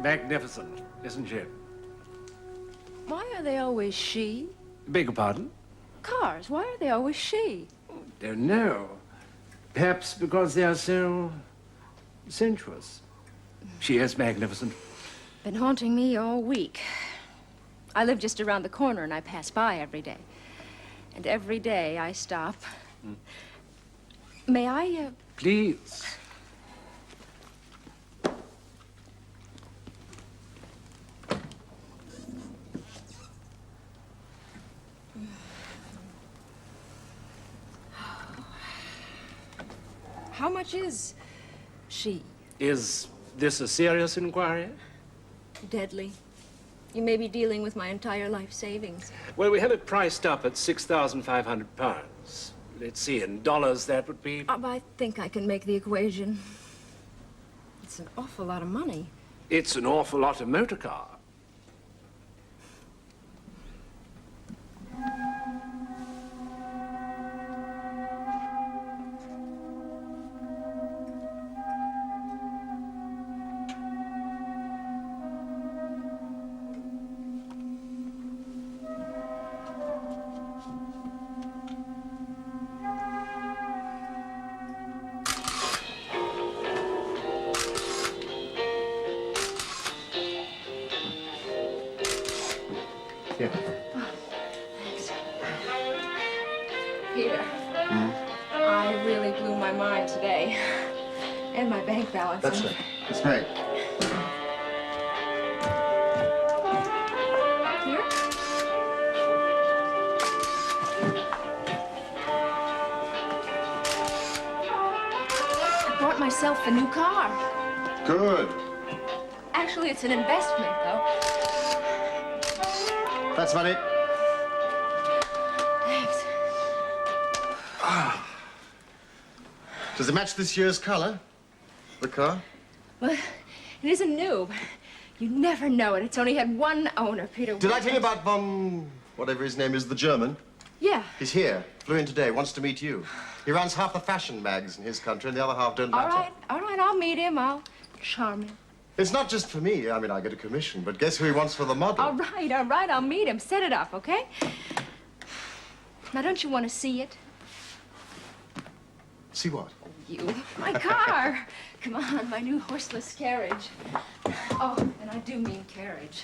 Magnificent, isn't she? Why are they always she? Beg your pardon? Cars, why are they always she? Don't know. Perhaps because they are so sensuous. She is magnificent. Been haunting me all week. I live just around the corner and I pass by every day. And every day I stop. May I, Please. How much is she? Is this a serious inquiry? Deadly. You may be dealing with my entire life savings. Well, we have it priced up at £6,500. Let's see, in dollars that would be... I think I can make the equation. It's an awful lot of money. It's an awful lot of motor car. Oh, thanks. Peter, I really blew my mind today. And my bank balance. That's right. That's right. Here? I bought myself a new car. Good. Actually, it's an investment, though. That's money. Thanks. Does it match this year's color? The car? Well, it isn't new. You never know it. It's only had one owner, Peter. Did I tell you about von... whatever his name is, the German? Yeah. He's here. Flew in today. Wants to meet you. He runs half the fashion mags in his country and the other half don't matter. All right, I'll meet him. I'll charm him. It's not just for me. I mean, I get a commission, but guess who he wants for the model? All right, I'll meet him. Set it up, okay? Now, don't you want to see it? See what? You. My car. Come on, my new horseless carriage. Oh, and I do mean carriage.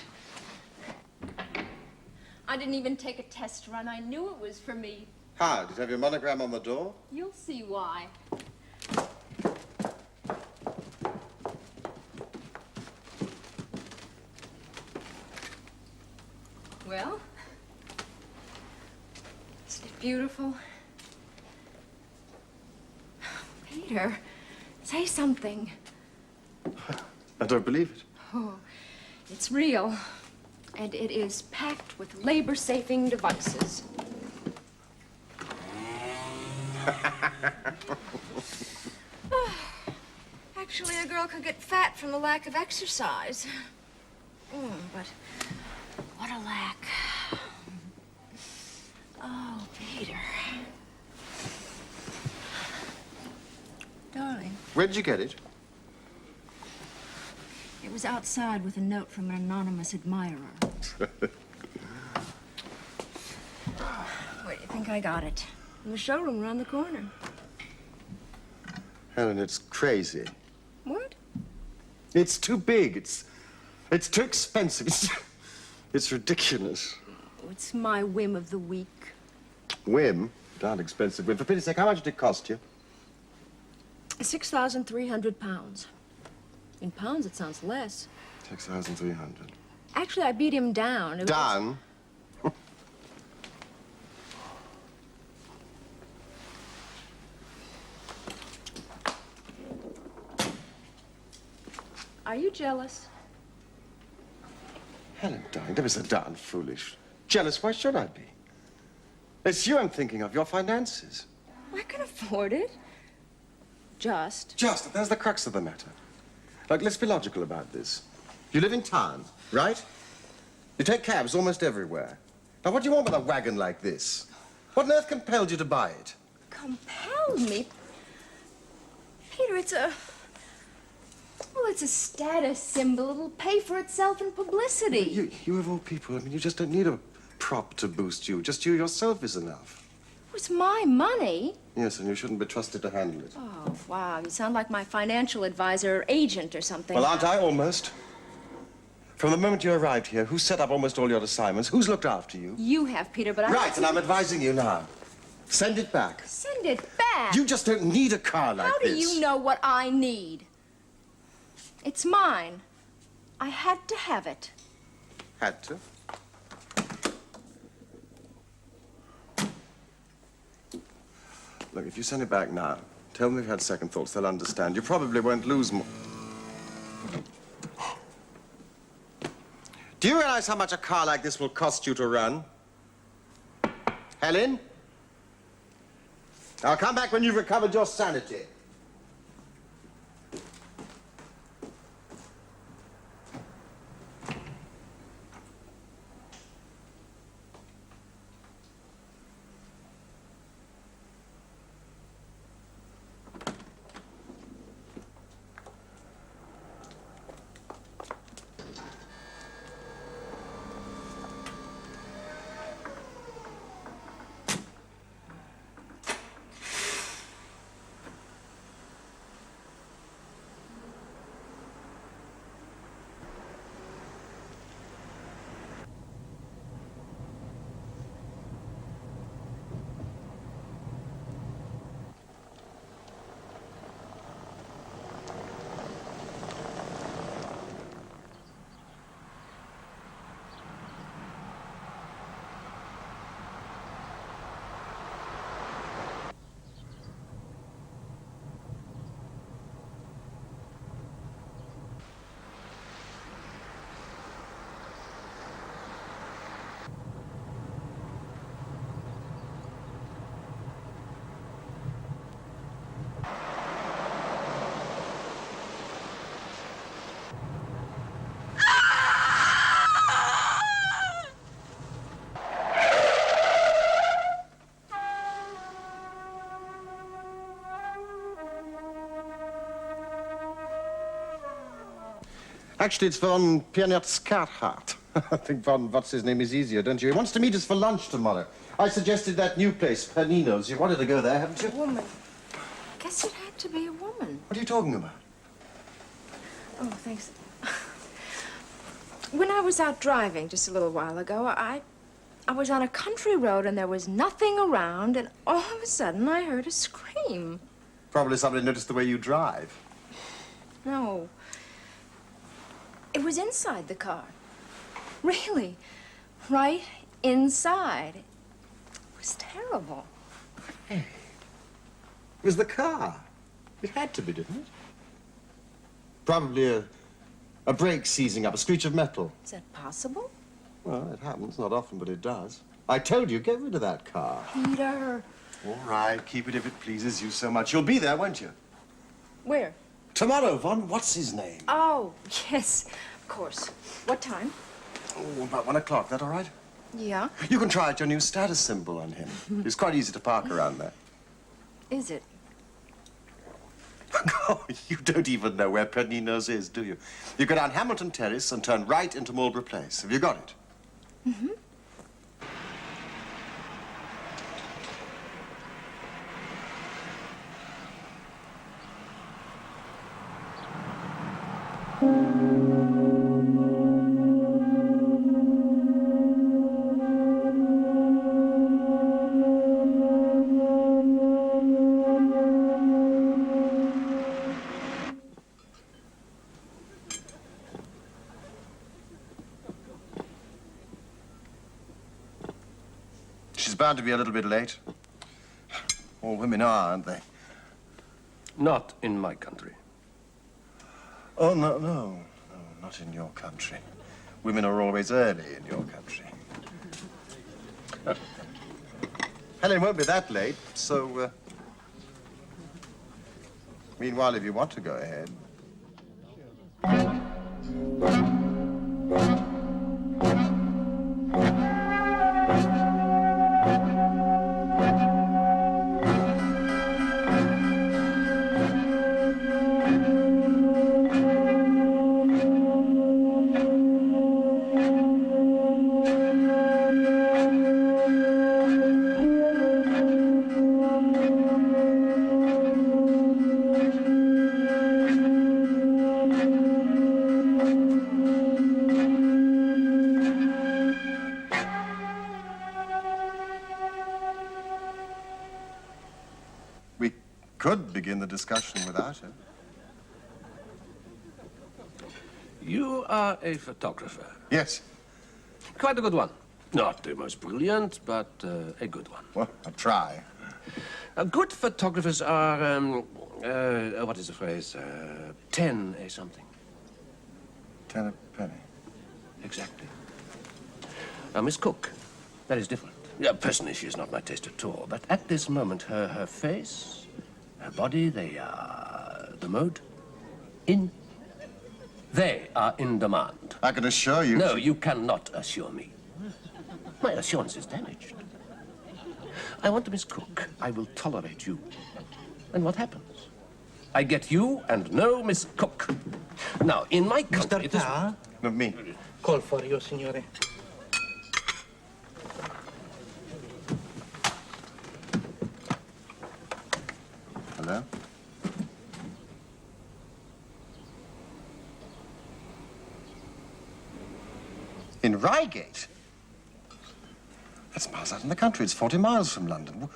I didn't even take a test run. I knew it was for me. How? Did you have your monogram on the door? You'll see why. Well, isn't it beautiful? Peter, say something. I don't believe it. Oh, it's real. And it is packed with labor-saving devices. Actually, a girl could get fat from the lack of exercise. But what a lack. Oh, Peter. Darling. Where did you get it? It was outside with a note from an anonymous admirer. Where do you think I got it? In the showroom around the corner. Helen, it's crazy. What? It's too big. It's too expensive. It's ridiculous. It's my whim of the week. Whim? Darn expensive whim. For pity's sake, how much did it cost you? 6,300 pounds. In pounds, it sounds less. 6,300. Actually, I beat him down. It was- Down? Are you jealous? Helen, darling, don't be so darn foolish. Jealous? Why should I be? It's you I'm thinking of, your finances. I can afford it. Just. There's the crux of the matter. Look, let's be logical about this. You live in town, right? You take cabs almost everywhere. Now, what do you want with a wagon like this? What on earth compelled you to buy it? Compelled me? Peter, it's a... Well, it's a status symbol. It'll pay for itself in publicity. You of all people, I mean, you just don't need a prop to boost you. Just you yourself is enough. It's my money. Yes, and you shouldn't be trusted to handle it. Oh, wow. You sound like my financial advisor or agent or something. Well, aren't I almost? From the moment you arrived here, who set up almost all your assignments? Who's looked after you? You have, Peter, but I... Right, and I'm advising you now. Send it back. Send it back. You just don't need a car like How this. do you know what I need? It's mine. I had to have it. Had to. Look, if you send it back now, tell them you've had second thoughts, they'll understand. You probably won't lose more. Do you realize how much a car like this will cost you to run? Helen? I'll come back when you've recovered your sanity. Actually, it's von Piernert-Skarhart. I think von what's-his-name is easier, don't you? He wants to meet us for lunch tomorrow. I suggested that new place, Panino's. You wanted to go there, haven't you? A woman. Guess it had to be a woman. What are you talking about? Oh, thanks. When I was out driving just a little while ago, I was on a country road and there was nothing around, and all of a sudden I heard a scream. Probably somebody noticed the way you drive. No. It was inside the car. Really. right inside. It was terrible. It was the car. It had to be, didn't it? Probably a brake seizing up, a screech of metal. Is that possible? Well, it happens. Not often, but it does. I told you, get rid of that car. Peter. All right, keep it if it pleases you so much. You'll be there, won't you? Where? Tomorrow, Von, what's his name? Oh, yes, of course. What time? Oh, about 1 o'clock. That all right? Yeah. You can try out your new status symbol on him. It's quite easy to park around there. Is it? Oh, you don't even know where Penninos is, do you? You go down Hamilton Terrace and turn right into Marlborough Place. Have you got it? Mm-hmm. She's bound to be a little bit late. All women are, aren't they? Not in my country. Oh, no, not in your country. Women are always early in your country. Helen won't be that late, so, meanwhile, if you want to go ahead. We could begin the discussion without her. You are a photographer. Yes. Quite a good one. Not the most brilliant, but a good one. Well, I'll try. Good photographers are, what is the phrase? 10 a something. 10 a penny. Exactly. Now, Miss Cook, that is different. Yeah, personally, she is not my taste at all. But at this moment, her face, her body, they are the mode they are in demand. I can assure you... No, you cannot assure me. My assurance is damaged. I want Miss Cook. I will tolerate you. And what happens? I get you and no Miss Cook. Now, in my country, it is... Of me. Call for you, signore. Hello? In Reigate? That's miles out in the country. It's 40 miles from London.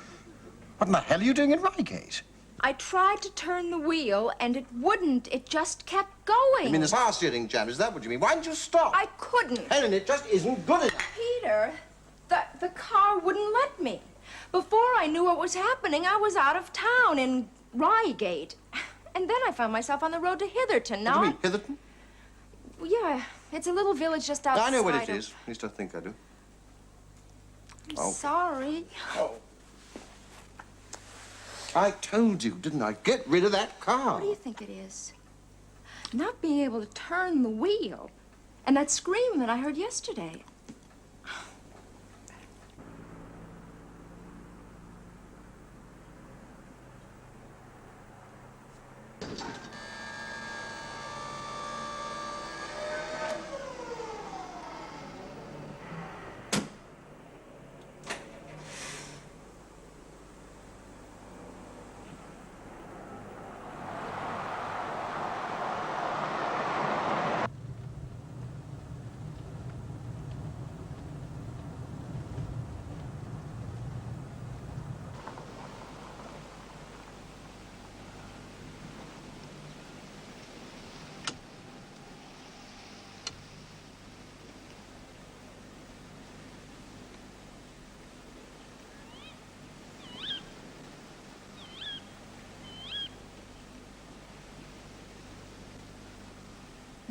What in the hell are you doing in Reigate? I tried to turn the wheel, and it wouldn't. It just kept going. You mean the power steering jam? Is that what you mean? Why didn't you stop? I couldn't. Helen, it just isn't good enough. Peter, the car wouldn't let me. Before I knew what was happening, I was out of town in Reigate. And then I found myself on the road to Hitherton. What do you mean, Hitherton? Yeah, it's a little village just outside. I know what it of- is. At least I think I do. I'm sorry. Oh. I told you, didn't I? Get rid of that car. What do you think it is? Not being able to turn the wheel. And that scream that I heard yesterday.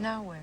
Now where?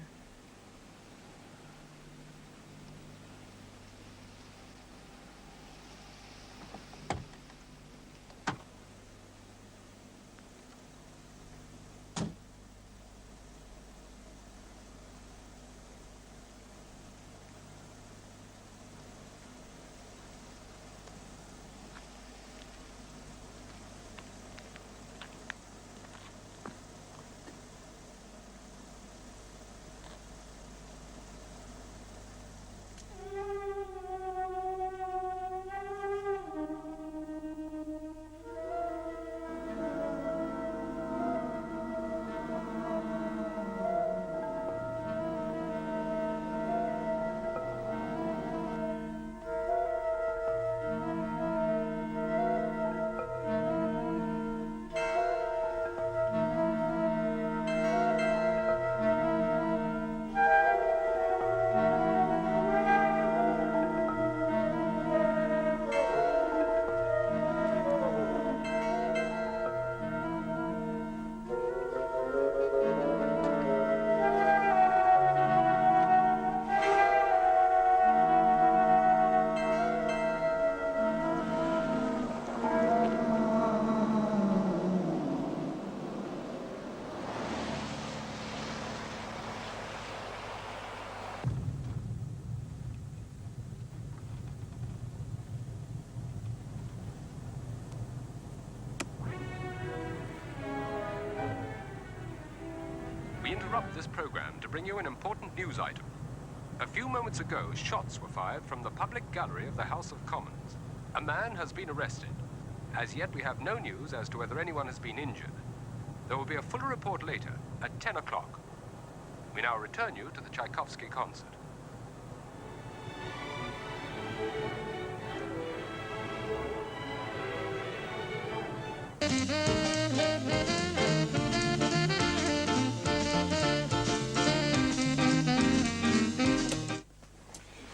We interrupt this program to bring you an important news item. A few moments ago, shots were fired from the public gallery of the House of Commons. A man has been arrested. As yet, we have no news as to whether anyone has been injured. There will be a fuller report later at 10 o'clock. We now return you to the Tchaikovsky concert.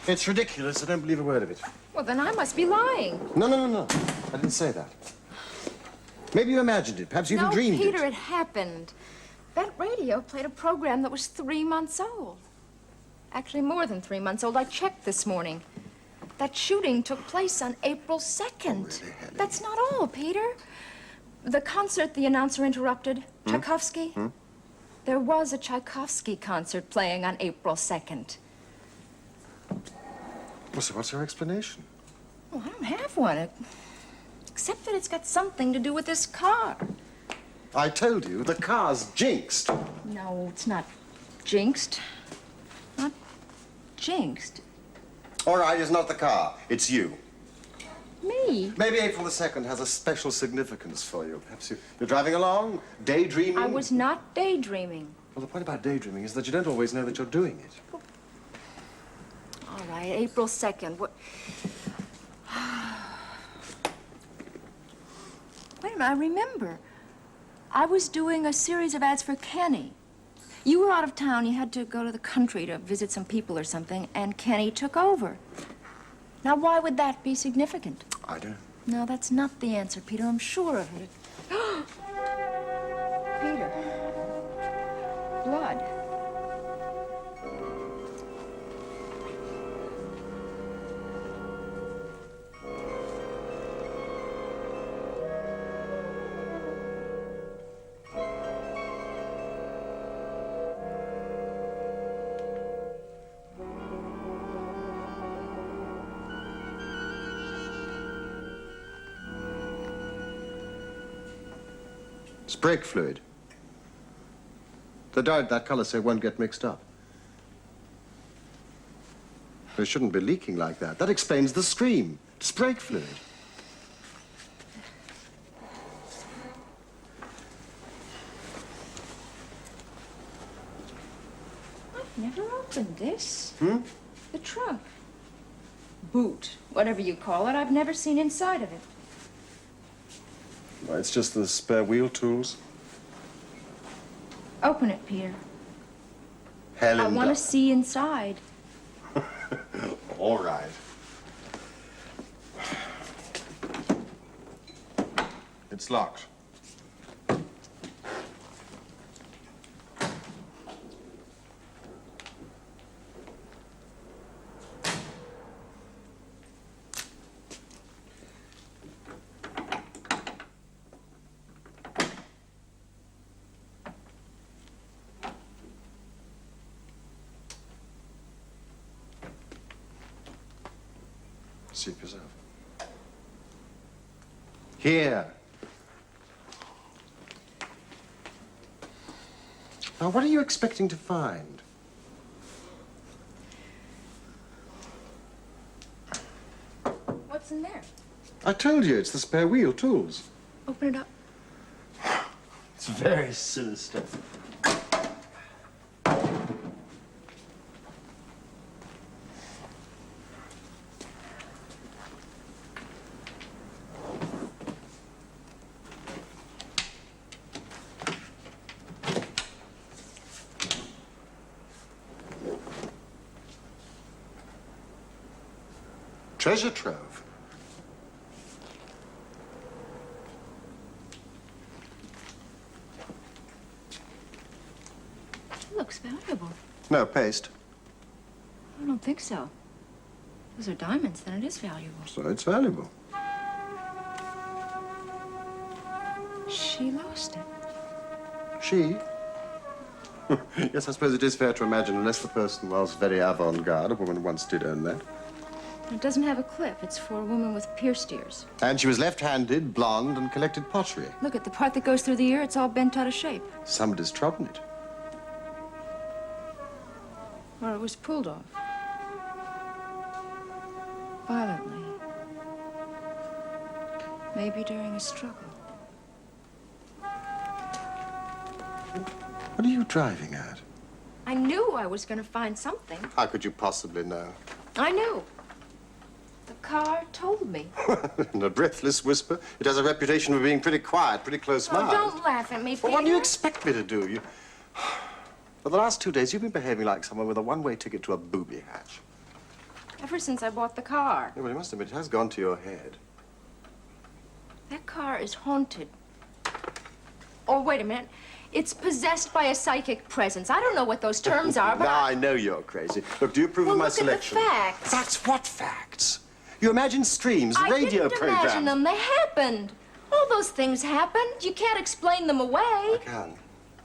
It's ridiculous. I don't believe a word of it. Well, then I must be lying. No. I didn't say that. Maybe you imagined it. Perhaps you even dreamed No, Peter, it. it happened. That radio played a program that was 3 months old. Actually, more than 3 months old. I checked this morning. That shooting took place on April 2nd. Really, Helen? That's not all, Peter. The concert the announcer interrupted, Tchaikovsky. There was a Tchaikovsky concert playing on April 2nd. Well, so what's your explanation? Well, I don't have one, except that it's got something to do with this car. I told you, the car's jinxed. No, it's not jinxed. Not jinxed. All right, it's not the car. It's you. Me? Maybe April the 2nd has a special significance for you. Perhaps you're driving along, daydreaming. I was not daydreaming. Well, the point about daydreaming is that you don't always know that you're doing it. All right, April 2nd. What? Wait a minute, I remember. I was doing a series of ads for Kenny. You were out of town. You had to go to the country to visit some people or something, and Kenny took over. Now, why would that be significant? I don't. No, that's not the answer, Peter. I'm sure of it. Peter. Blood. It's brake fluid. The dye that color so it won't get mixed up. It shouldn't be leaking like that. That explains the scream. It's brake fluid. I've never opened this. The trunk. Boot, whatever you call it. I've never seen inside of it. Well, it's just the spare wheel tools. Open it, Peter. Helen. I want to see inside. All right. It's locked. See for yourself. Here. Now, what are you expecting to find? What's in there? I told you, it's the spare wheel tools. Open it up. It's very sinister. Treasure trove. It looks valuable. No, paste. I don't think so. Those are diamonds, then it is valuable. So it's valuable. She lost it. She? Yes, I suppose it is fair to imagine, unless the person was very avant-garde, a woman once did own that. It doesn't have a clip. It's for a woman with pierced ears. And she was left-handed, blonde, and collected pottery. Look at the part that goes through the ear. It's all bent out of shape. Somebody's trodden it. Or it was pulled off. Violently. Maybe during a struggle. What are you driving at? I knew I was going to find something. How could you possibly know? I knew. The car told me. In a breathless whisper. It has a reputation for being pretty quiet, pretty Oh, close-mouthed. don't laugh at me, Peter. Well, what do you expect me to do? You... For the last 2 days, you've been behaving like someone with a one-way ticket to a booby hatch. Ever since I bought the car. Yeah, well, you must admit, it has gone to your head. That car is haunted. Oh, wait a minute. It's possessed by a psychic presence. I don't know what those terms are, but Now I know you're crazy. Look, do you approve Well, of my look at the selection? facts. Facts? What facts? You imagine streams, I radio didn't programs. imagine them. They happened. All those things happened. You can't explain them away. I can.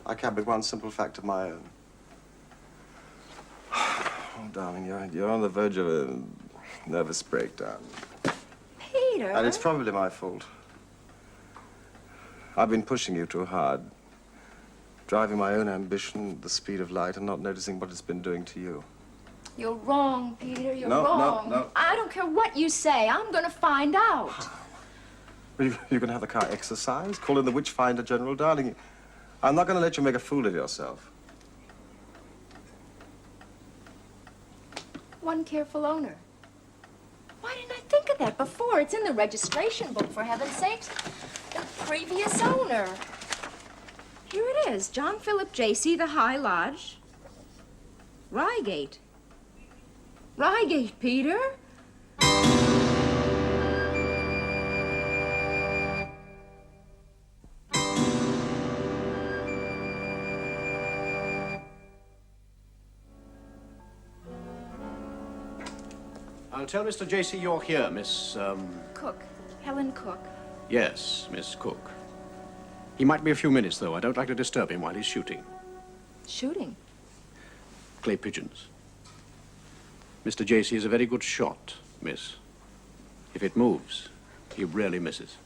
I can, with one simple fact of my own. Oh, darling, you're on the verge of a nervous breakdown. Peter. And it's probably my fault. I've been pushing you too hard. Driving my own ambition at the speed of light and not noticing what it's been doing to you. You're wrong, Peter. You're No, no, wrong. no. I don't care what you say. I'm going to find out. You're going to have the car exercised? Call in the witch finder general, darling. I'm not going to let you make a fool of yourself. One careful owner. Why didn't I think of that before? It's in the registration book, for heaven's sakes. The previous owner. Here it is. John Philip J.C., the High Lodge. Reigate. Reigate, Peter. I'll tell Mr. J.C. you're here, Miss, Cook. Helen Cook. Yes, Miss Cook. He might be a few minutes, though. I don't like to disturb him while he's shooting. Shooting. Clay pigeons. Mr. J.C. is a very good shot, miss. If it moves, he rarely misses.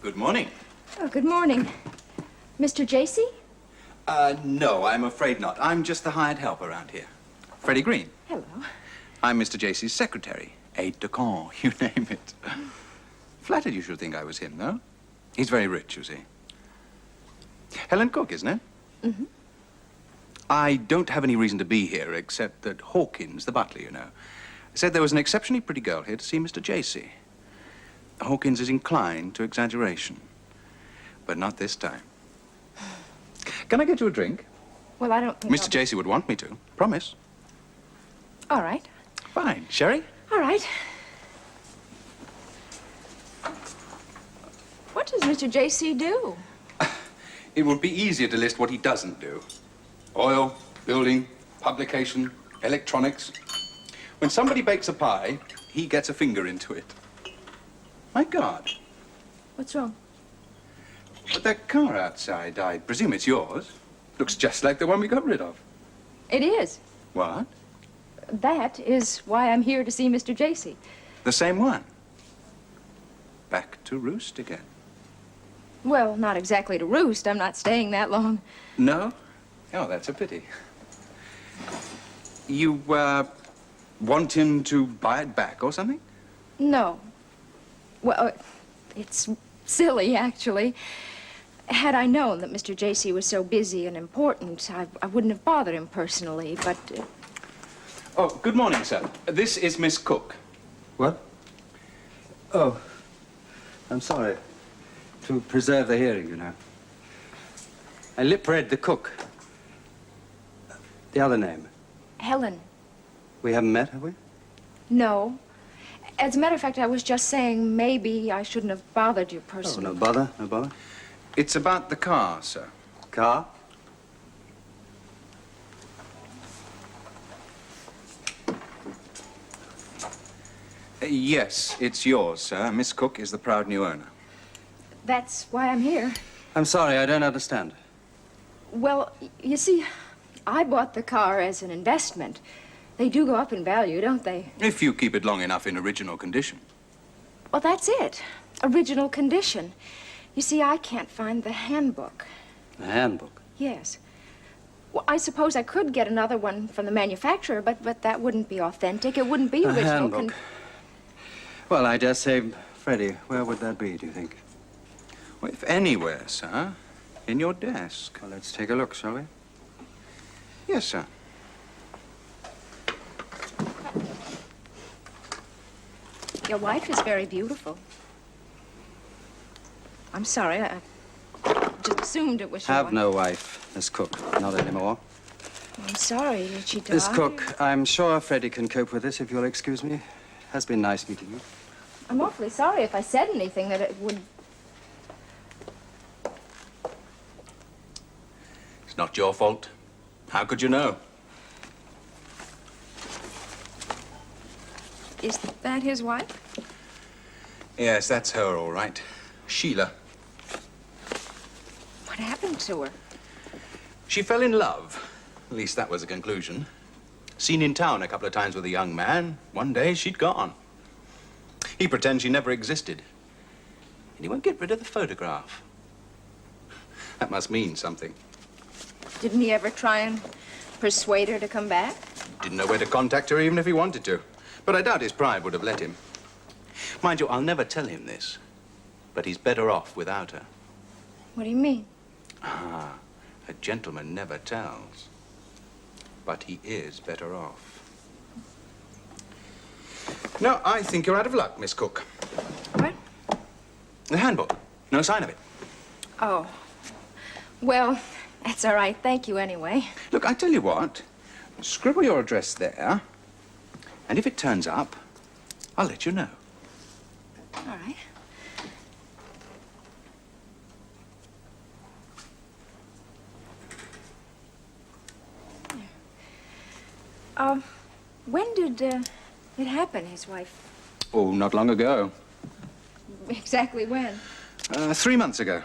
Good morning. Oh, good morning. Mr. J.C.? No, I'm afraid not. I'm just the hired help around here. Freddie Green. Hello. I'm Mr. J.C.'s secretary. Aide-de-camp, you name it. Flattered you should think I was him, though. He's very rich, you see. Helen Cook, isn't it? Mm-hmm. I don't have any reason to be here, except that Hawkins, the butler, you know, I said there was an exceptionally pretty girl here to see Mr. Jacey. Hawkins is inclined to exaggeration, but not this time. Can I get you a drink? Well, I don't think Mr. Jacey would want me to. Promise. All right. Fine. Sherry? All right. What does Mr. J.C. do? It would be easier to list what he doesn't do. Oil, building, publication, electronics. When somebody bakes a pie, he gets a finger into it. My God. What's wrong? But that car outside, I presume it's yours. Looks just like the one we got rid of. It is. What? That is why I'm here to see Mr. J.C. The same one. Back to roost again. Well, not exactly to roost. I'm not staying that long. No? Oh, that's a pity. You, want him to buy it back or something? No. Well, it's silly, actually. Had I known that Mr. J.C. was so busy and important, I wouldn't have bothered him personally, but... Oh, good morning, sir. This is Miss Cook. What? Oh, I'm sorry. To preserve the hearing, you know. I lip-read the cook. The other name. Helen. We haven't met, have we? No. As a matter of fact, I was just saying maybe I shouldn't have bothered you Oh, personally. no bother, no bother. It's about the car, sir. Car? Yes, it's yours, sir. Miss Cook is the proud new owner. That's why I'm here. I'm sorry, I don't understand. Well, you see, I bought the car as an investment. They do go up in value, don't they? If you keep it long enough in original condition. Well, that's it. Original condition. You see, I can't find the handbook. The handbook. Yes. Well, I suppose I could get another one from the manufacturer, but that wouldn't be authentic. It wouldn't be The original. handbook. Well, I dare say, Freddie, where would that be, do you think? Well, if anywhere, sir. In your desk. Well, let's take a look, shall we? Yes, sir. Your wife is very beautiful. I'm sorry, I just assumed it was your Have wife. no wife, Miss Cook. Not anymore. I'm sorry, did she die? Miss Cook, I'm sure Freddie can cope with this, if you'll excuse me. Has been nice meeting you. I'm awfully sorry if I said anything that it would... It's not your fault. How could you know? Is that his wife? Yes, that's her, all right. Sheila. What happened to her? She fell in love. At least that was the conclusion. Seen in town a couple of times with a young man. One day, she'd gone. He pretends she never existed. And he won't get rid of the photograph. That must mean something. Didn't he ever try and persuade her to come back? Didn't know where to contact her even if he wanted to. But I doubt his pride would have let him. Mind you, I'll never tell him this. But he's better off without her. What do you mean? Ah, a gentleman never tells. But he is better off. No, I think you're out of luck, Miss Cook. What? The handbook. No sign of it. Oh. Well, that's all right. Thank you anyway. Look, I tell you what. Scribble your address there. And if it turns up, I'll let you know. All right. When did it happen, his wife? Oh, not long ago. Exactly when? 3 months ago.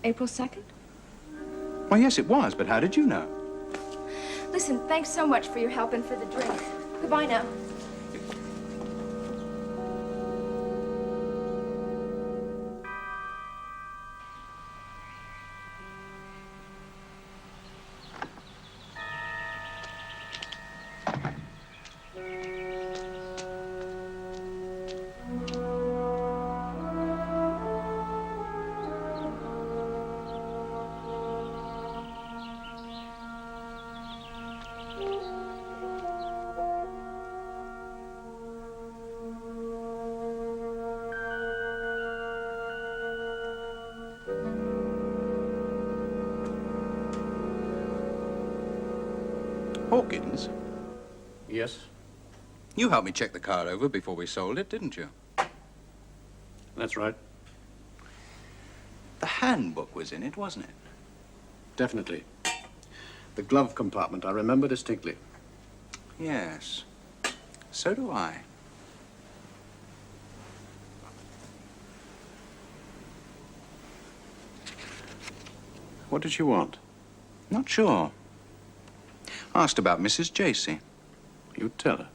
April 2nd? Well, yes, it was, but how did you know? Listen, thanks so much for your help and for the drink. Goodbye now. Hawkins, Yes, you helped me check the car over before we sold it, didn't you? that's right. The handbook was in it, wasn't it? Definitely. The glove compartment, I remember distinctly. Yes. So do I. What did she want? Not sure. Asked about Mrs. Jacey. You'd tell her.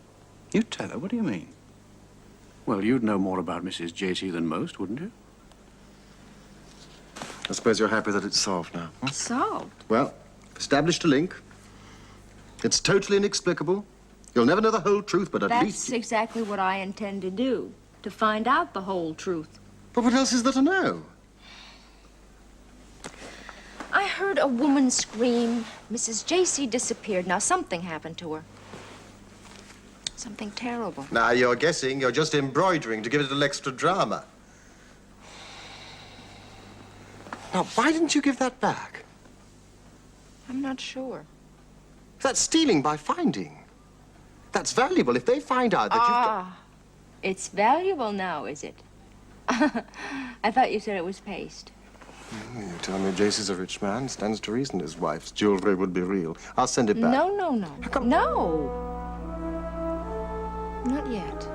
You tell her? What do you mean? Well, you'd know more about Mrs. Jacey than most, wouldn't you? I suppose you're happy that it's solved now. Huh? Solved. Well, established a link. It's totally inexplicable. You'll never know the whole truth, but at That's least... exactly what I intend to do, to find out the whole truth. But what else is there to know? I heard a woman scream. Mrs. Jacey disappeared. Now, something happened to her. Something terrible. Now, you're guessing. You're just embroidering to give it a little extra drama. Now, why didn't you give that back? I'm not sure. That's stealing by finding. That's valuable if they find out that Ah, it's valuable now, is it? I thought you said it was paste. You tell me Jacey's a rich man. Stands to reason his wife's jewelry would be real. I'll send it back. No, no, no. come- No. Not yet.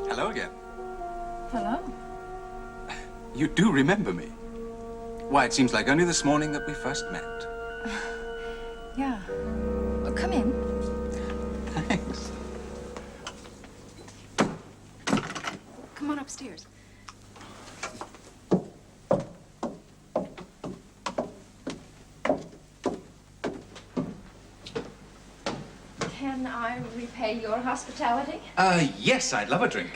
Hello again. Hello. You do remember me. Why, it seems like only this morning that we first met. Yeah. Oh, come in. Thanks. Come on upstairs. Can I repay your hospitality? Yes, I'd love a drink.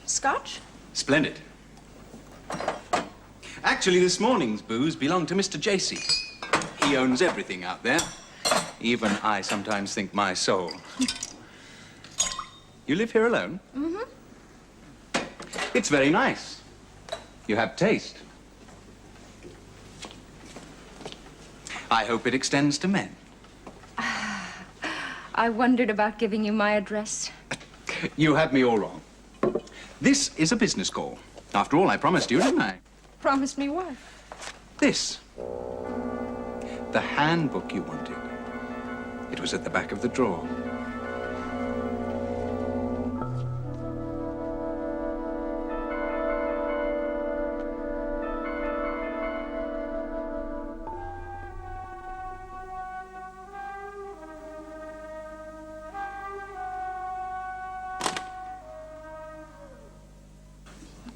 Scotch? Splendid. Actually, this morning's booze belonged to Mr. Jacey. He owns everything out there. Even I sometimes think my soul. You live here alone? Mm-hmm. It's very nice. You have taste. I hope it extends to men. I wondered about giving you my address. You have me all wrong. This is a business call. After all, I promised you, didn't I? Promise me what? This. The handbook you wanted. It was at the back of the drawer.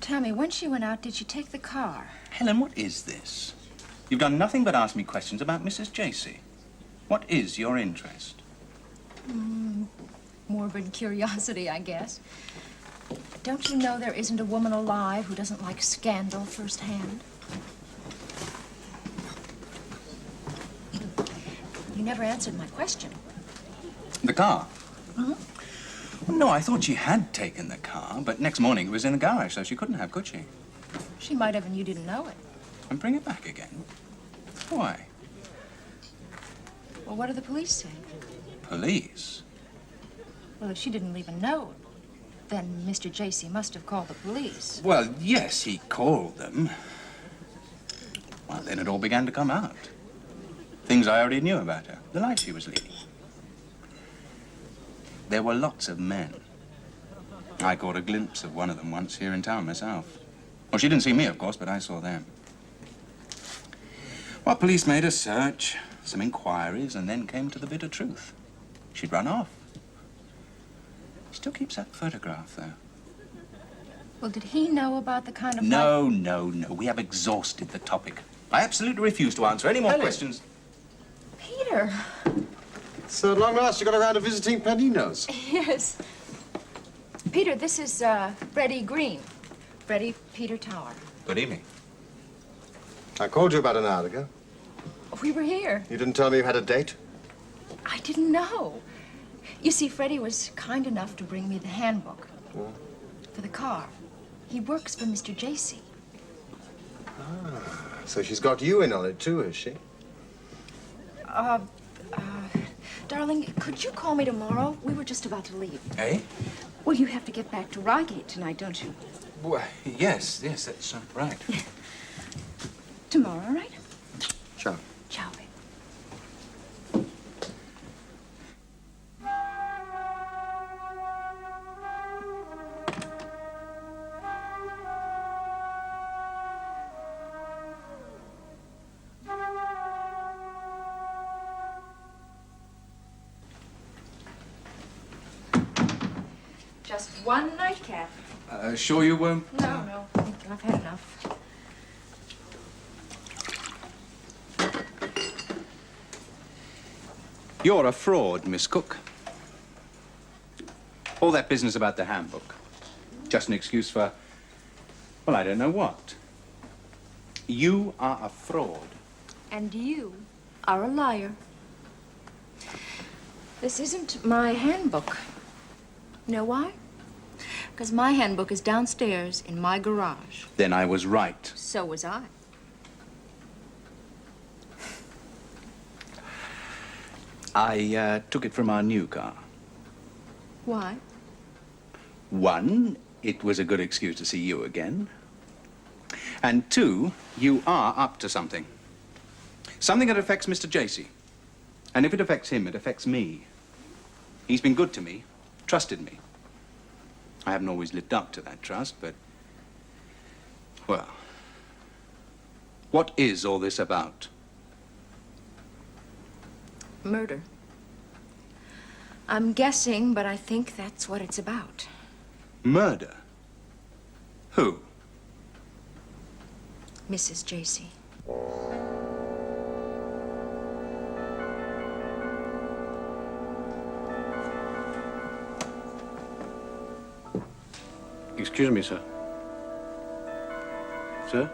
Tell me, when she went out, did she take the car? Helen, what is this? You've done nothing but ask me questions about Mrs. Jacey. What is your interest? Morbid curiosity, I guess. Don't you know there isn't a woman alive who doesn't like scandal firsthand? You never answered my question. The car? Well, no, I thought she had taken the car, but next morning it was in the garage, so she couldn't have, could she? She might have, and you didn't know it. And bring it back again. Why? Well, what do the police say? Police? Well, if she didn't leave a note, then Mr. Jacey must have called the police. Well, yes, he called them. Well, then it all began to come out. Things I already knew about her, the life she was leading. There were lots of men. I caught a glimpse of one of them once here in town myself. Well, she didn't see me, of course, but I saw them. Well, police made a search, some inquiries, and then came to the bitter truth. She'd run off. Still keeps that photograph, though. Well, did he know about the kind of life... No. We have exhausted the topic. I absolutely refuse to answer any more Helen. questions. Peter! So at long last you got around to visiting Panino's. Yes. Peter, this is Freddie Green. Freddie Peter Tower. Good evening. I called you about an hour ago. We were here. You didn't tell me you had a date? I didn't know. You see, Freddie was kind enough to bring me the handbook for the car. He works for Mr. J.C. So she's got you in on it, too, has she? Darling, could you call me tomorrow? We were just about to leave. Eh? Well, you have to get back to Reigate tonight, don't you? Well, yes, that's right. Tomorrow, all right? Ciao. Ciao, babe. Just one nightcap. Sure you won't? No, I've had enough. You're a fraud, Miss Cook. All that business about the handbook. Just an excuse for, well, I don't know what. You are a fraud. And you are a liar. This isn't my handbook. You know why? Because my handbook is downstairs in my garage. Then I was right. So was I. I took it from our new car. Why? One, it was a good excuse to see you again. And two, you are up to something. Something that affects Mr. J.C. And if it affects him, it affects me. He's been good to me, trusted me. I haven't always lived up to that trust, but... well... what is all this about? Murder. I'm guessing, but I think that's what it's about. Murder? Who? Mrs. J.C. Excuse me, sir. Sir?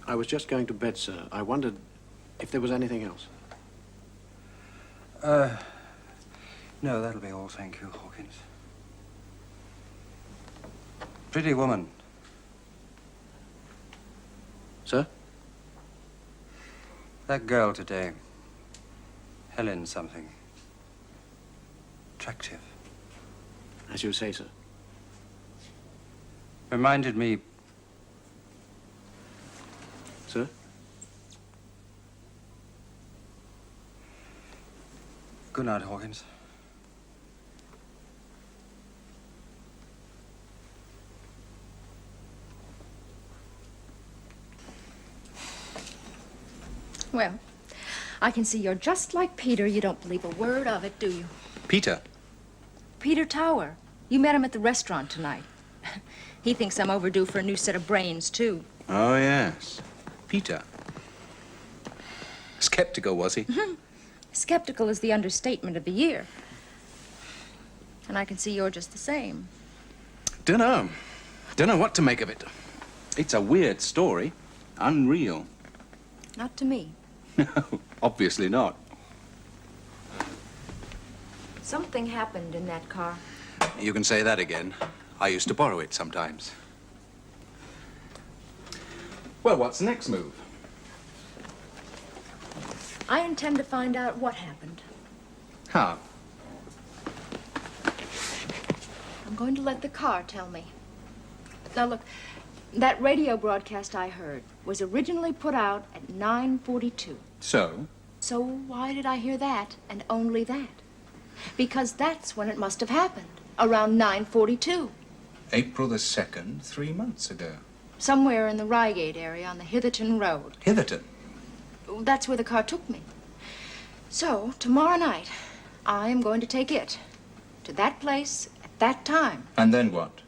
I was just going to bed, sir. I wondered if there was anything else. No, that'll be all, thank you, Hawkins. Pretty woman. Sir? That girl today. Helen something. Attractive. As you say, sir. Reminded me... Sir? Good night, Hawkins. Well, I can see you're just like Peter. You don't believe a word of it, do you? Peter? Peter Tower. You met him at the restaurant tonight. He thinks I'm overdue for a new set of brains, too. Oh, yes. Peter. Skeptical, was he? Skeptical is the understatement of the year. And I can see you're just the same. Dunno. Dunno what to make of it. It's a weird story. Unreal. Not to me. No, obviously not. Something happened in that car. You can say that again. I used to borrow it sometimes. Well, what's the next move? I intend to find out what happened. How? I'm going to let the car tell me. Now, look, that radio broadcast I heard was originally put out at 9:42. So? So why did I hear that and only that? Because that's when it must have happened, around 9:42. April the 2nd, 3 months ago. Somewhere in the Reigate area on the Hitherton Road. Hitherton? That's where the car took me. So, tomorrow night, I am going to take it to that place at that time. And then what?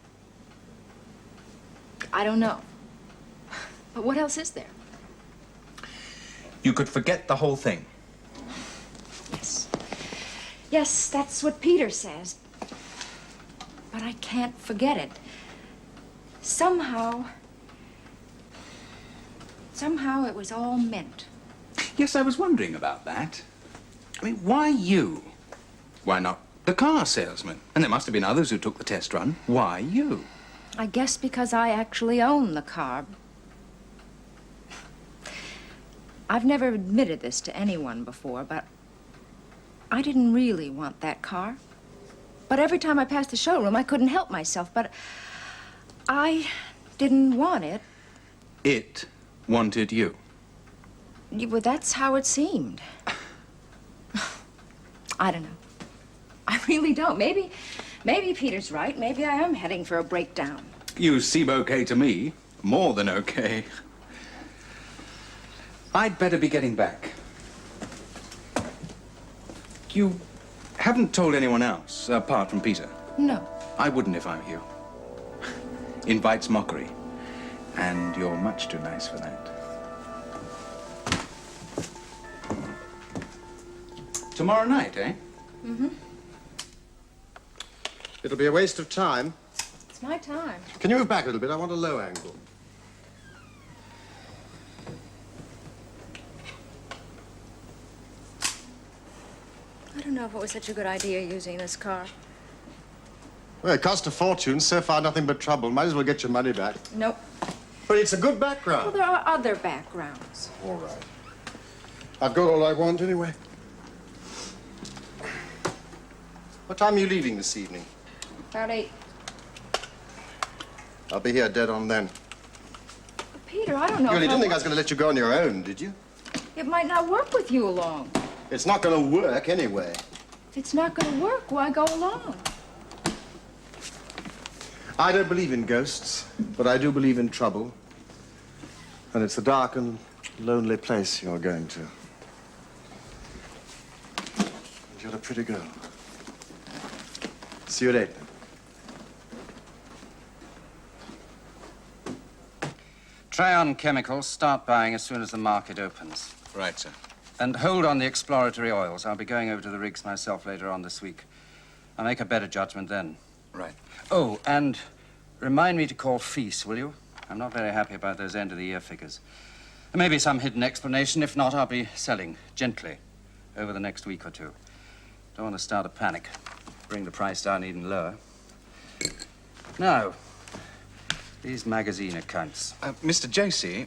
I don't know. But what else is there? You could forget the whole thing. Yes. Yes, that's what Peter says. But I can't forget it. Somehow it was all meant. Yes, I was wondering about that. I mean, why you? Why not the car salesman? And there must have been others who took the test run. Why you? I guess because I actually own the car. I've never admitted this to anyone before, but I didn't really want that car. But every time I passed the showroom, I couldn't help myself. But I didn't want it. It wanted you. Well, that's how it seemed. I don't know. I really don't. Maybe Peter's right. Maybe I am heading for a breakdown. You seem okay to me. More than okay. I'd better be getting back. You haven't told anyone else, apart from Peter? No. I wouldn't if I were you. Invites mockery. And you're much too nice for that. Tomorrow night, eh? Mm-hmm. It'll be a waste of time. It's my time. Can you move back a little bit? I want a low angle. I don't know if it was such a good idea using this car. Well, it cost a fortune. So far, nothing but trouble. Might as well get your money back. Nope. But it's a good Well, background. there are other backgrounds. All right. I've got all I want anyway. What time are you leaving this evening? About 8. I'll be here dead on then. But Peter, I don't know. You really if didn't think I was going to let you go on your own, did you? It might not work with you along. It's not going to work anyway. If it's not going to work, why go along? I don't believe in ghosts, but I do believe in trouble. And it's a dark and lonely place you're going to. And you're a pretty girl. See you at 8. Trion Chemicals start buying as soon as the market opens. Right, sir. And hold on the exploratory oils. I'll be going over to the rigs myself later on this week. I'll make a better judgment then. Right. Oh, and remind me to call Feast, will you? I'm not very happy about those end-of-the-year figures. There may be some hidden explanation. If not, I'll be selling gently over the next week or two. Don't want to start a panic. Bring the price down even lower. Now, these magazine accounts. Mr. Jacey,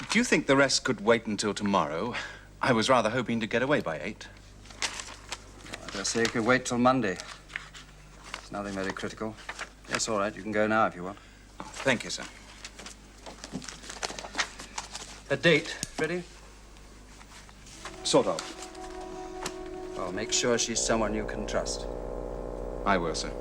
do you think the rest could wait until tomorrow? I was rather hoping to get away by 8. I dare say you could wait till Monday. It's nothing very critical. Yes, all right. You can go now if you want. Oh, thank you, sir. A date, Freddie? Sort of. Well, make sure she's someone you can trust. I will, sir.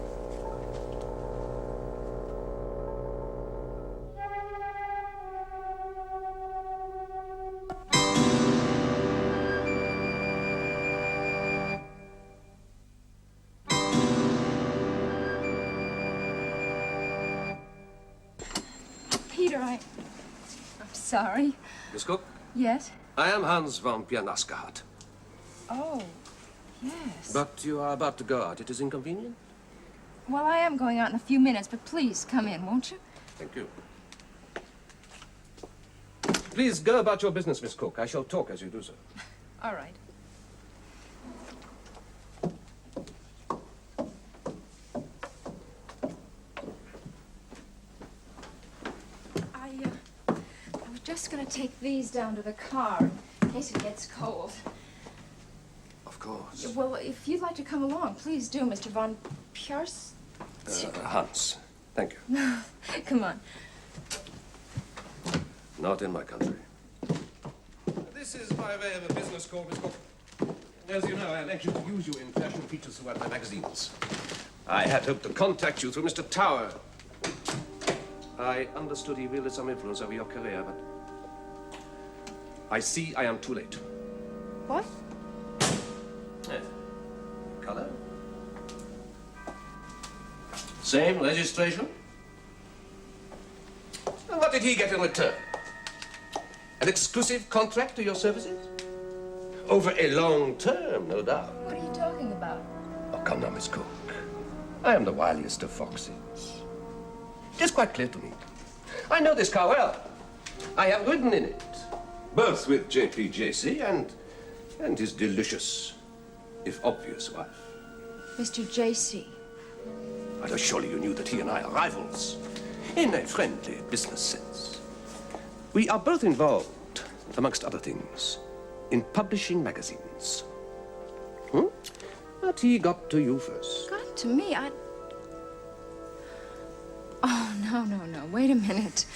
Peter, I'm sorry. Miss Cook, Yes? I am Hans von Pianaskahat. Oh, yes. But you are about to go out. It is inconvenient? Well, I am going out in a few minutes, but please come in, won't you? Thank you. Please go about your business, Miss Cook. I shall talk as you do so. All right. I was just going to take these down to the car in case it gets cold. Of course. Well, if you'd like to come along, please do, Mr. Von Piers. Hans, thank you. Come on. Not in my country. This is by way of a business call, Miss Cook. As you know, I like you to use you in fashion features throughout my magazines. I had hoped to contact you through Mr. Tower. I understood he wielded some influence over your career, but I see I am too late. What? Color? Same registration? And what did he get in return? An exclusive contract to your services? Over a long term, no doubt. What are you talking about? Oh, come now, Miss Cook. I am the wiliest of foxes. It is quite clear to me. I know this car well. I have ridden in it, both with J.P. Jacey and his delicious if obvious, wife. Mr. J.C. But surely you knew that he and I are rivals, in a friendly business sense. We are both involved, amongst other things, in publishing magazines. But he got to you first. Got to me? Oh, no. Wait a minute.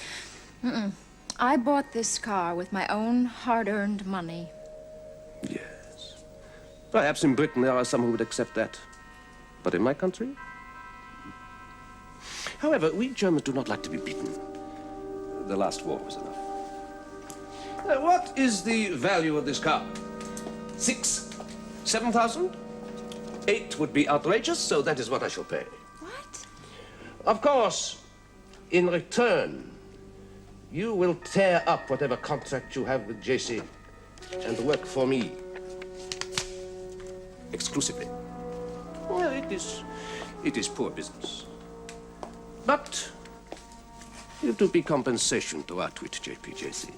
I bought this car with my own hard-earned money. Yes. Perhaps in Britain there are some who would accept that. But in my country? However, we Germans do not like to be beaten. The last war was enough. What is the value of this car? 6? 7,000? 8 would be outrageous, so that is what I shall pay. What? Of course, in return, you will tear up whatever contract you have with JC and work for me. Exclusively. Well, it is poor business. But it will be compensation to outwit JPJC.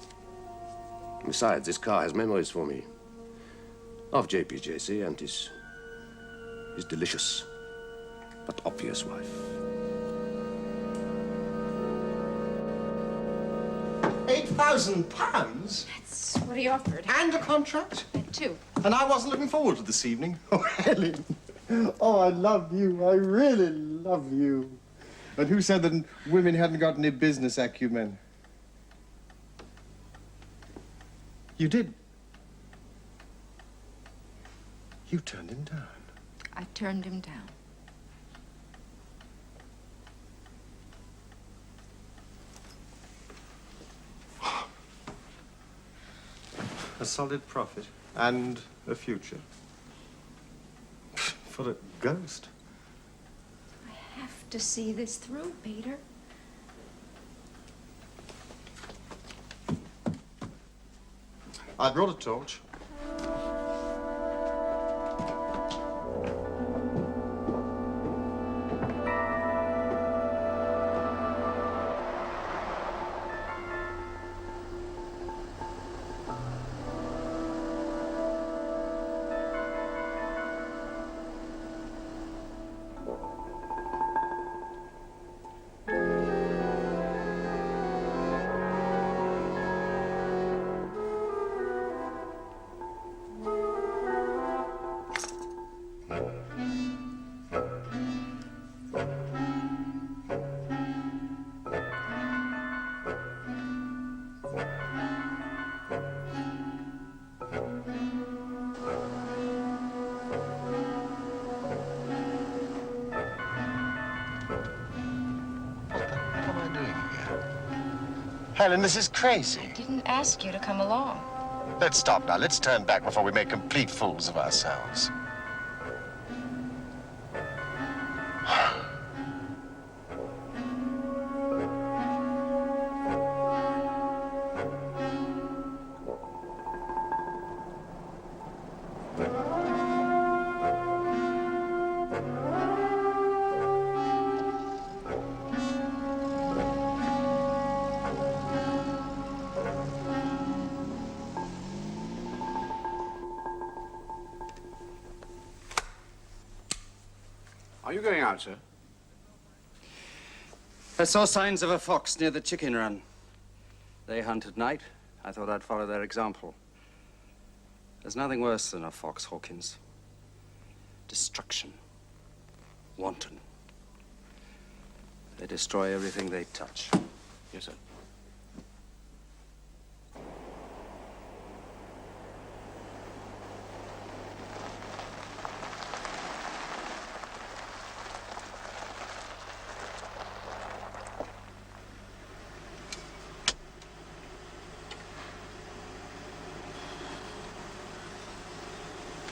Besides, this car has memories for me of JPJC and his delicious but obvious wife. £8,000? That's what he offered. And a contract? That too. And I wasn't looking forward to this evening. Oh, Helen. Oh, I love you. I really love you. And who said that women hadn't got any business acumen? You did. You turned him down. I turned him down. A solid profit and a future. For a ghost. I have to see this through, Peter. I brought a torch. Helen, this is crazy. I didn't ask you to come along. Let's stop now. Let's turn back before we make complete fools of ourselves. Are you going out, sir? I saw signs of a fox near the chicken run. They hunt at night. I thought I'd follow their example. There's nothing worse than a fox, Hawkins. Destruction. Wanton. They destroy everything they touch. Yes, sir.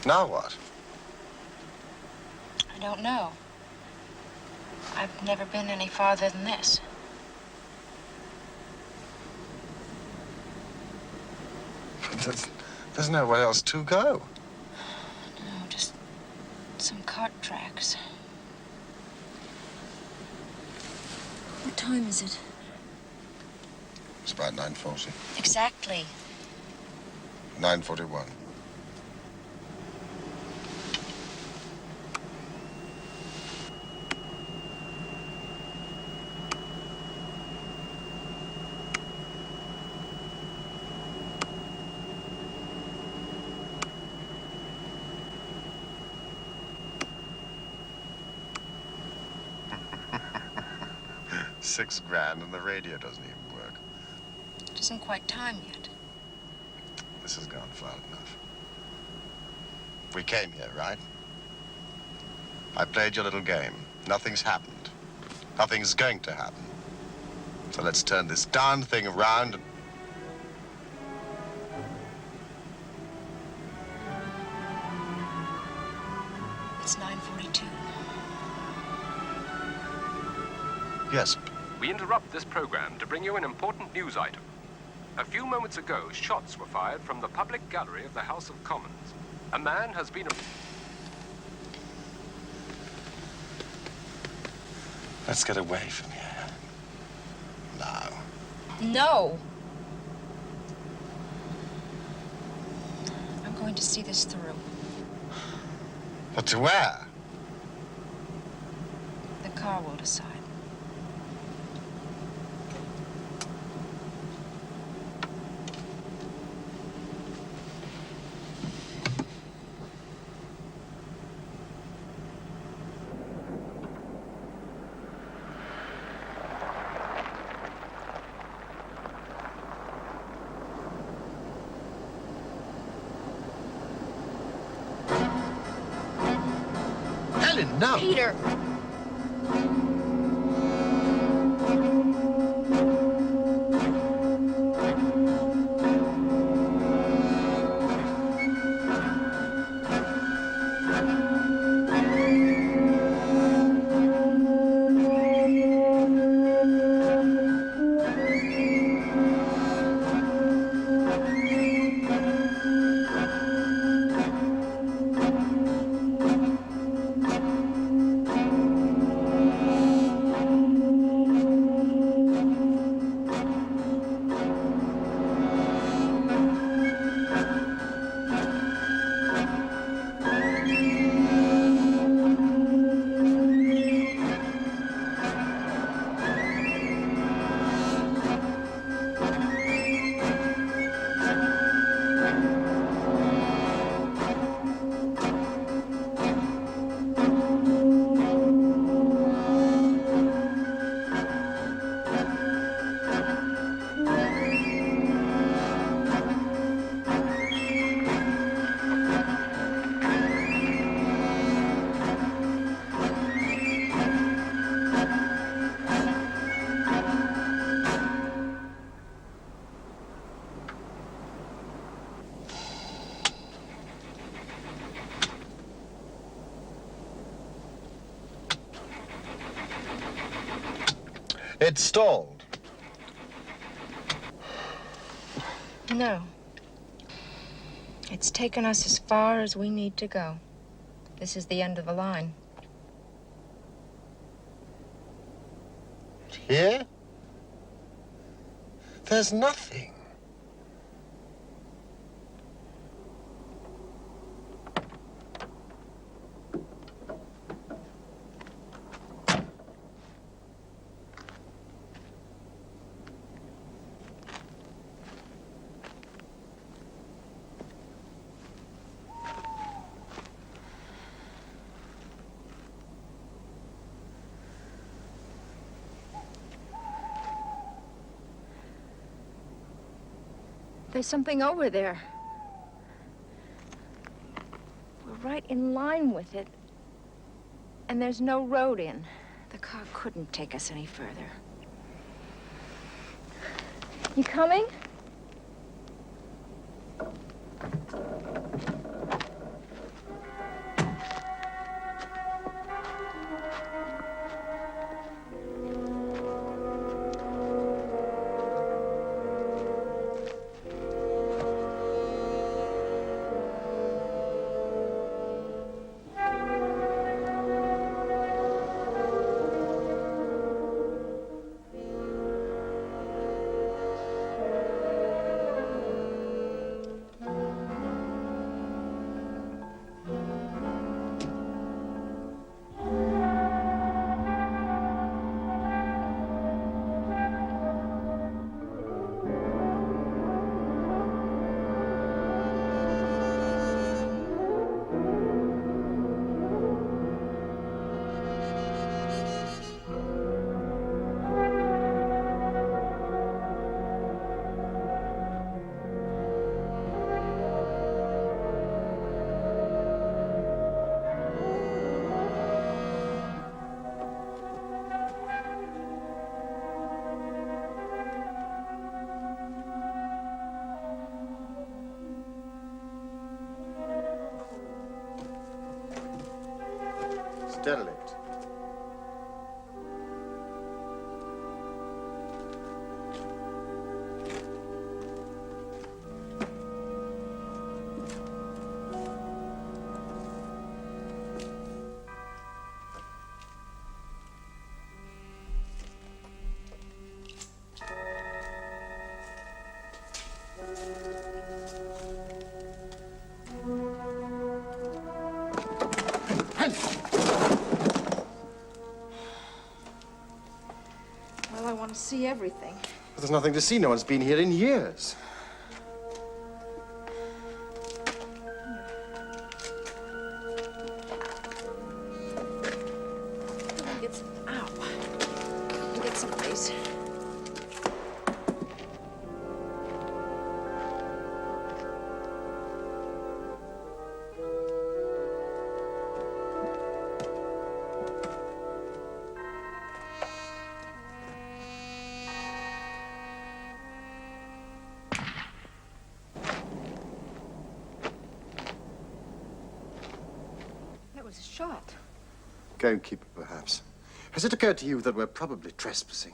Now what? I don't know. I've never been any farther than this. There's nowhere else to go. No, just some cart tracks. What time is it? It's about 9:40. Exactly. 9:41. 6 grand and the radio doesn't even work. It isn't quite time yet. This has gone far enough. We came here, right? I played your little game. Nothing's happened. Nothing's going to happen. So let's turn this darn thing around and... It's 9:42. Yes, We interrupt this program to bring you an important news item. A few moments ago, shots were fired from the public gallery of the House of Commons. A man has been... let's get away from here. Now. No. I'm going to see this through. But to where? The car will decide. Helen, no! Peter! It's stalled. No. It's taken us as far as we need to go. This is the end of the line. Here? There's nothing. There's something over there. We're right in line with it. And there's no road in. The car couldn't take us any further. You coming? Derelict. Well, I want to see everything. There's nothing to see. No one's been here in years. Ow. Let me get some ice. That was a shot. Gamekeeper, perhaps. Has it occurred to you that we're probably trespassing?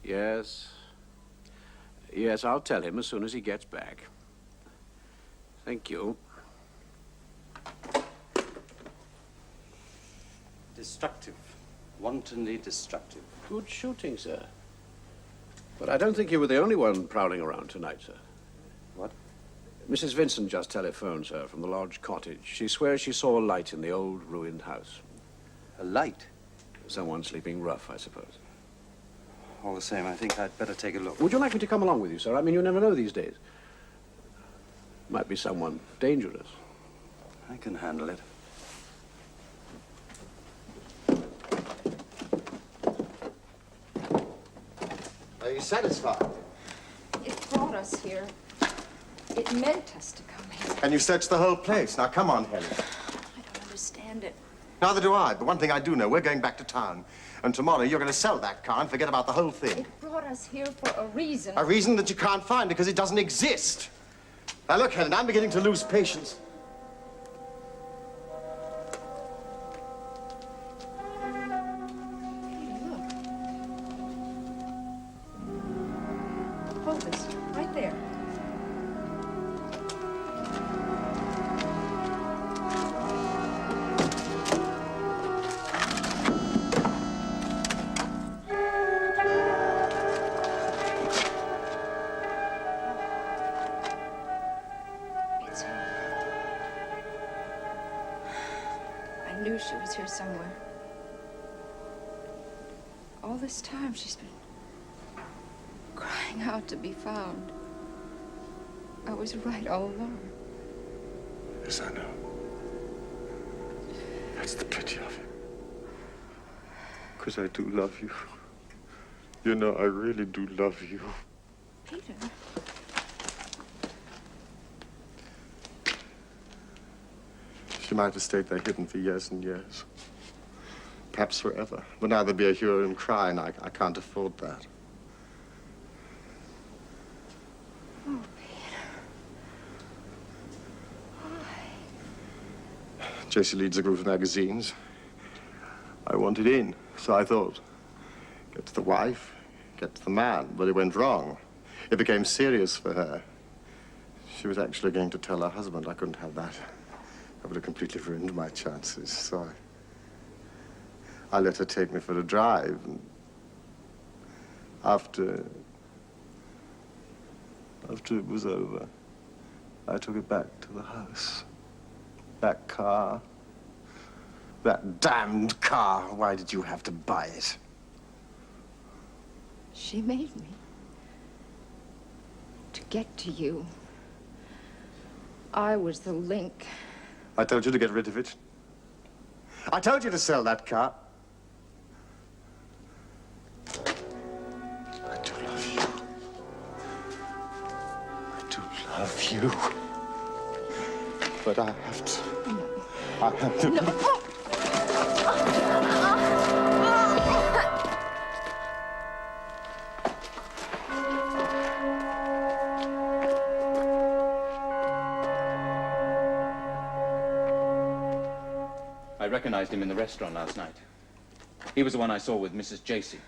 Yes. Yes, I'll tell him as soon as he gets back. Thank you. Destructive. Wantonly destructive. Good shooting, sir. But I don't think you were the only one prowling around tonight, sir. What? Mrs. Vincent just telephoned, sir, from the Lodge cottage. She swears she saw a light in the old ruined house. A light? Someone sleeping rough, I suppose. All the same, I think I'd better take a look. Would you like me to come along with you, sir? I mean, you never know these days. Might be someone dangerous. I can handle it. Are you satisfied? It brought us here. It meant us to come here. And you searched the whole place. Now, come on, Helen. I don't understand it. Neither do I. But one thing I do know, we're going back to town. And tomorrow you're going to sell that car and forget about the whole thing. It brought us here for a reason. A reason that you can't find because it doesn't exist. Now, look, Helen, I'm beginning to lose patience. Look. Hold this. Right there. It's her. I knew she was here somewhere. All this time, she's been crying out to be found. I was right all along. Yes, I know. That's the pity of it. Because I do love you. You know, I really do love you. Peter. She might have stayed there hidden for years and years. Perhaps forever. But now there'll be a hue and cry, and I can't afford that. Oh, Peter. Why? Jessie leads a group of magazines. I wanted in, so I thought, get to the wife, get to the man. But it went wrong. It became serious for her. She was actually going to tell her husband. I couldn't have that. I would have completely ruined my chances, so I let her take me for a drive. And after it was over, I took it back to the house. That car. That damned car. Why did you have to buy it? She made me. To get to you. I was the link. I told you to get rid of it. I told you to sell that car. I do love you. I do love you. But I have to. No. I have to. No. recognized him in the restaurant last night. He was the one I saw with Mrs. Jacey.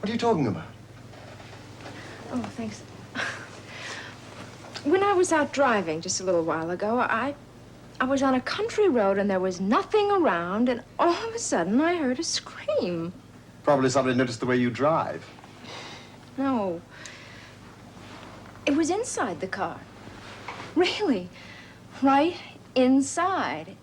What are you talking about? Oh, thanks. When I was out driving just a little while ago, I was on a country road and there was nothing around, and all of a sudden I heard a scream. Probably somebody noticed the way you drive. No. It was inside the car. Really. Right inside.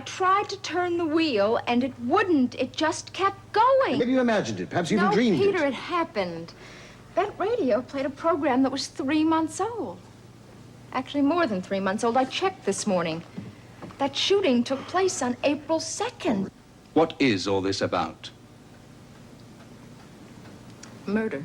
tried to turn the wheel, and it wouldn't. It just kept going. Maybe you imagined it. Perhaps you even No, dreamed Peter, it. it happened. That radio played a program that was 3 months old. Actually, more than 3 months old. I checked this morning. That shooting took place on April 2nd. What is all this about? Murder.